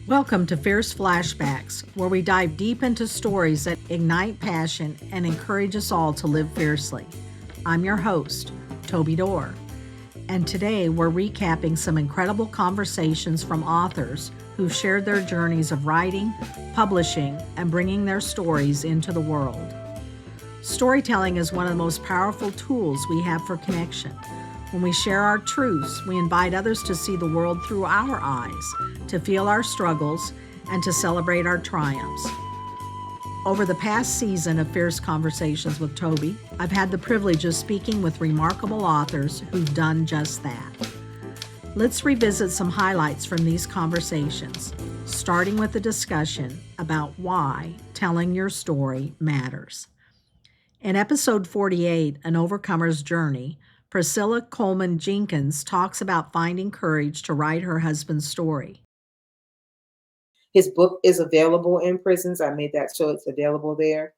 Welcome to Fierce Flashbacks, where we dive deep into stories that ignite passion and encourage us all to live fiercely. I'm your host, Toby Dorr, and today we're recapping some incredible conversations from authors who've shared their journeys of writing, publishing, and bringing their stories into the world. Storytelling is one of the most powerful tools we have for connection. When we share our truths, we invite others to see the world through our eyes, to feel our struggles, and to celebrate our triumphs. Over the past season of Fierce Conversations with Toby, I've had the privilege of speaking with remarkable authors who've done just that. Let's revisit some highlights from these conversations, starting with a discussion about why telling your story matters. In episode 48, An Overcomer's Journey, Priscilla Coleman Jenkins talks about finding courage to write her husband's story. His book is available in prisons. I made that so it's available there.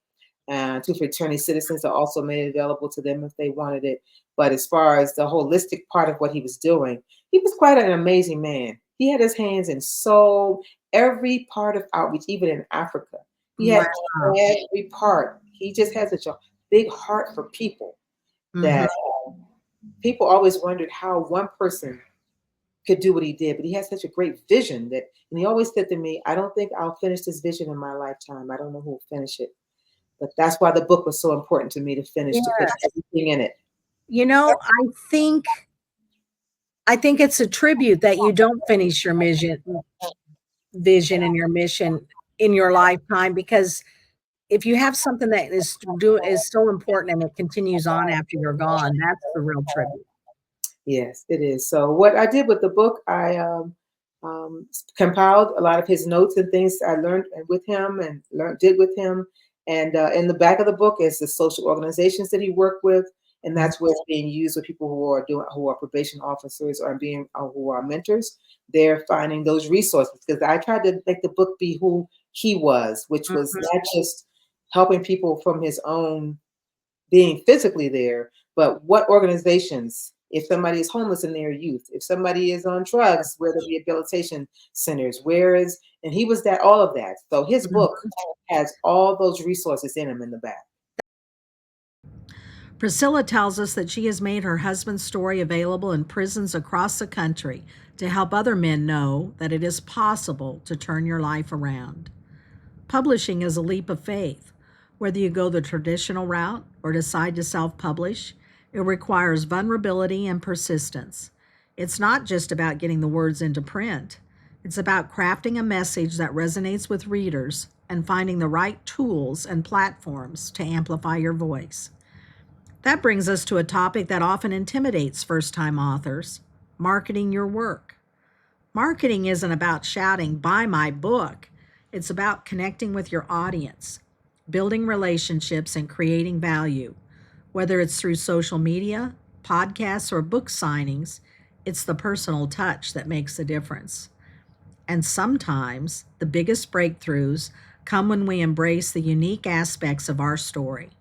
To fraternity citizens, I also made it available to them if they wanted it. But as far as the holistic part of what he was doing, he was quite an amazing man. He had his hands in every part of outreach, even in Africa. He had every part. He just had such a big heart for people that people always wondered how one person could do what he did, but he had such a great vision and he always said to me, I don't think I'll finish this vision in my lifetime. I don't know who will finish it. But that's why the book was so important to me to finish, to put everything in it. You know, I think it's a tribute that you don't finish your vision and your mission in your lifetime, because if you have something that is so important and it continues on after you're gone, that's the real tribute. Yes, it is. So what I did with the book, I compiled a lot of his notes and things I learned with him and did with him. And in the back of the book is the social organizations that he worked with, and that's where it's being used with people who are probation officers or who are mentors. They're finding those resources because I tried to make the book be who he was, which was not just helping people from his own being physically there, but what organizations. If somebody is homeless in their youth, if somebody is on drugs, where the rehabilitation centers, and he was all of that. So his book has all those resources in him in the back. Priscilla tells us that she has made her husband's story available in prisons across the country to help other men know that it is possible to turn your life around. Publishing is a leap of faith. Whether you go the traditional route or decide to self-publish, it requires vulnerability and persistence. It's not just about getting the words into print. It's about crafting a message that resonates with readers and finding the right tools and platforms to amplify your voice. That brings us to a topic that often intimidates first-time authors: marketing your work. Marketing isn't about shouting, "Buy my book." It's about connecting with your audience, building relationships, and creating value. Whether it's through social media, podcasts, or book signings, it's the personal touch that makes a difference. And sometimes the biggest breakthroughs come when we embrace the unique aspects of our story.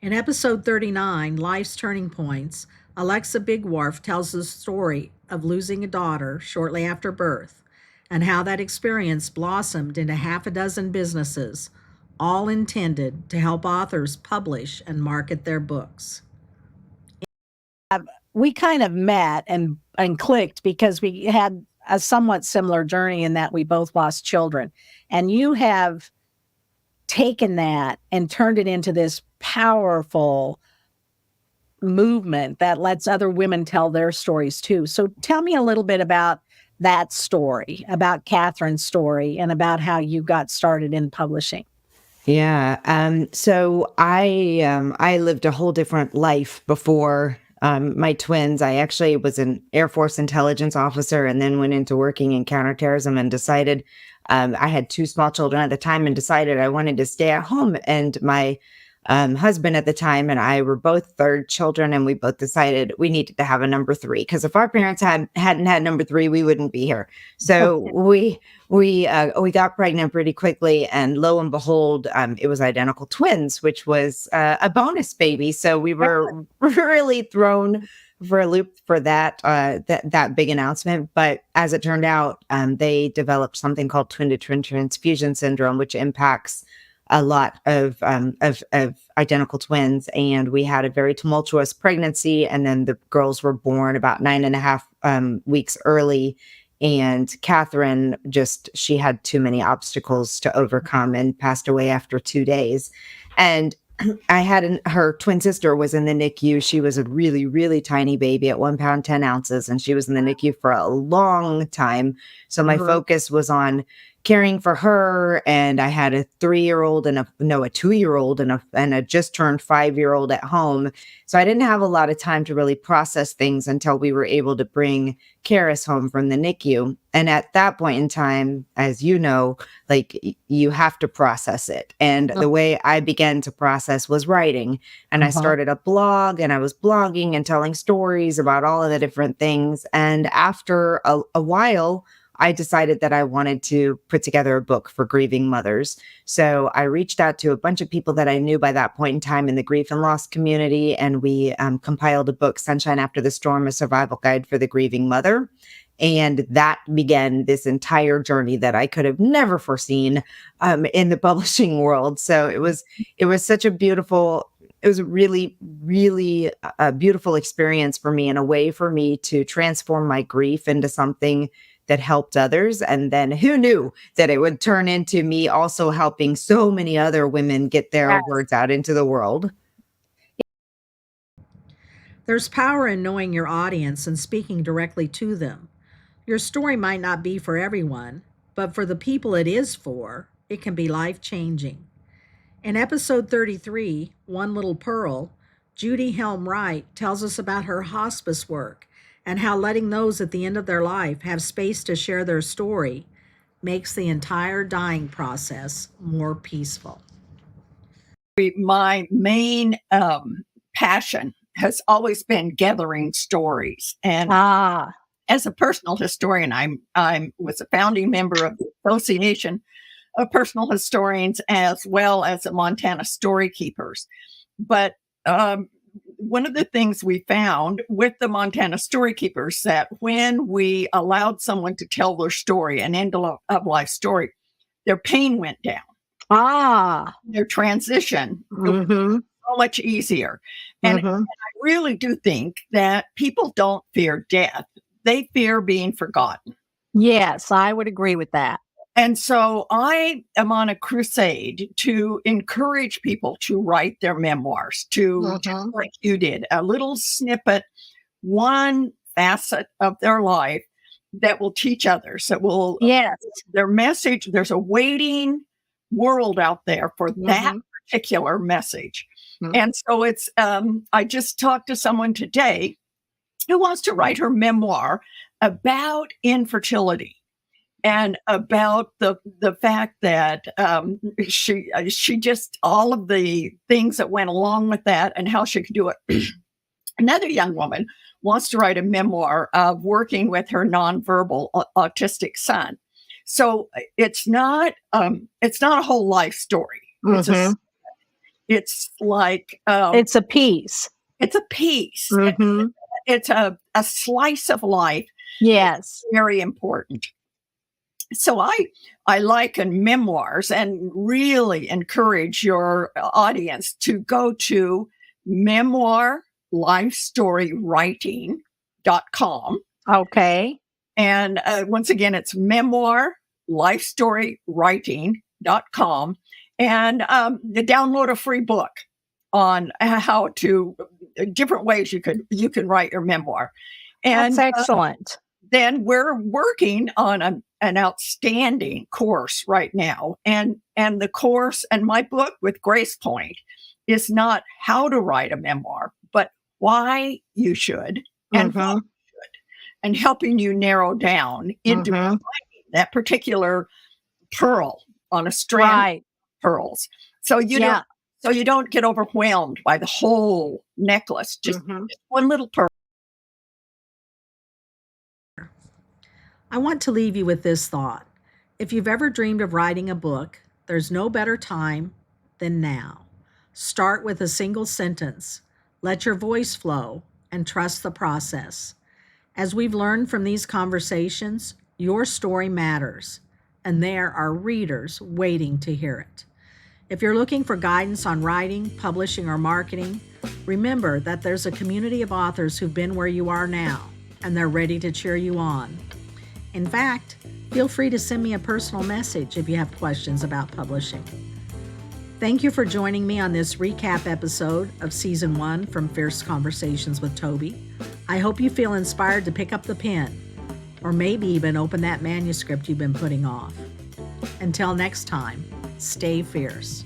In episode 39, Life's Turning Points, Alexa Bigwarf tells the story of losing a daughter shortly after birth and how that experience blossomed into half a dozen businesses, all intended to help authors publish and market their books. We kind of met and clicked because we had a somewhat similar journey in that we both lost children. And you have taken that and turned it into this powerful movement that lets other women tell their stories too. So tell me a little bit about that story, about Catherine's story, and about how you got started in publishing. Yeah. So I lived a whole different life before my twins. I actually was an Air Force intelligence officer and then went into working in counterterrorism and decided I had two small children at the time and decided I wanted to stay at home. And my husband at the time and I were both third children, and we both decided we needed to have a number three, because if our parents hadn't had number three, we wouldn't be here. So we got pregnant pretty quickly, and lo and behold, it was identical twins, which was a bonus baby. So we were really thrown for a loop for that big announcement. But as it turned out, they developed something called twin to twin transfusion syndrome, which impacts a lot of identical twins. And we had a very tumultuous pregnancy, and then the girls were born about 9.5 weeks early. And Catherine she had too many obstacles to overcome and passed away after 2 days. And her twin sister was in the NICU. She was a really, really tiny baby at 1 pound, 10 ounces. And she was in the NICU for a long time. So my focus was on caring for her. And I had a 3-year-old and a 2-year-old and a just turned 5-year-old at home. So I didn't have a lot of time to really process things until we were able to bring Karis home from the NICU. And at that point in time, as you know, like you have to process it. And the way I began to process was writing. And I started a blog, and I was blogging and telling stories about all of the different things. And after a while, I decided that I wanted to put together a book for grieving mothers. So I reached out to a bunch of people that I knew by that point in time in the grief and loss community, and we compiled a book, Sunshine After the Storm, a survival guide for the grieving mother. And that began this entire journey that I could have never foreseen in the publishing world. So it was such a beautiful, it was a really, really a beautiful experience for me, and a way for me to transform my grief into something that helped others. And then who knew that it would turn into me also helping so many other women get their words out into the world. There's power in knowing your audience and speaking directly to them. Your story might not be for everyone, but for the people it is for, it can be life-changing. In episode 33, One Little Pearl, Judy Helm Wright tells us about her hospice work and how letting those at the end of their life have space to share their story makes the entire dying process more peaceful. My main passion has always been gathering stories. And as a personal historian, I was a founding member of the Association of Personal Historians, as well as the Montana Story Keepers. But one of the things we found with the Montana Story Keepers, that when we allowed someone to tell their story, an end of life story, their pain went down. Their transition was so much easier. And I really do think that people don't fear death. They fear being forgotten. Yes, I would agree with that. And so I am on a crusade to encourage people to write their memoirs, to like you did, a little snippet, one facet of their life that will teach others, that will, their message. There's a waiting world out there for that particular message. And so it's, I just talked to someone today who wants to write her memoir about infertility. And about the fact that she just, all of the things that went along with that and how she could do it. Another young woman wants to write a memoir of working with her nonverbal autistic son. So it's not a whole life story. It's like it's a piece. It's a piece. It's a slice of life. Yes, very important. So I liken memoirs and really encourage your audience to go to memoirlifestorywriting.com. Okay. And once again, it's memoirlifestorywriting.com. And download a free book on how to, different ways you can write your memoir. And that's excellent. Then we're working on an outstanding course right now. And the course and my book with Grace Point is not how to write a memoir, but why you should and how you should, and helping you narrow down into finding that particular pearl on a strand of pearls. So you don't get overwhelmed by the whole necklace, just one little pearl. I want to leave you with this thought. If you've ever dreamed of writing a book, there's no better time than now. Start with a single sentence. Let your voice flow. and trust the process. As we've learned from these conversations, your story matters, and there are readers waiting to hear it. If you're looking for guidance on writing, publishing, or marketing, remember that there's a community of authors who've been where you are now, and they're ready to cheer you on. In fact, feel free to send me a personal message if you have questions about publishing. Thank you for joining me on this recap episode of Season 1 from Fierce Conversations with Toby. I hope you feel inspired to pick up the pen, or maybe even open that manuscript you've been putting off. Until next time, stay fierce.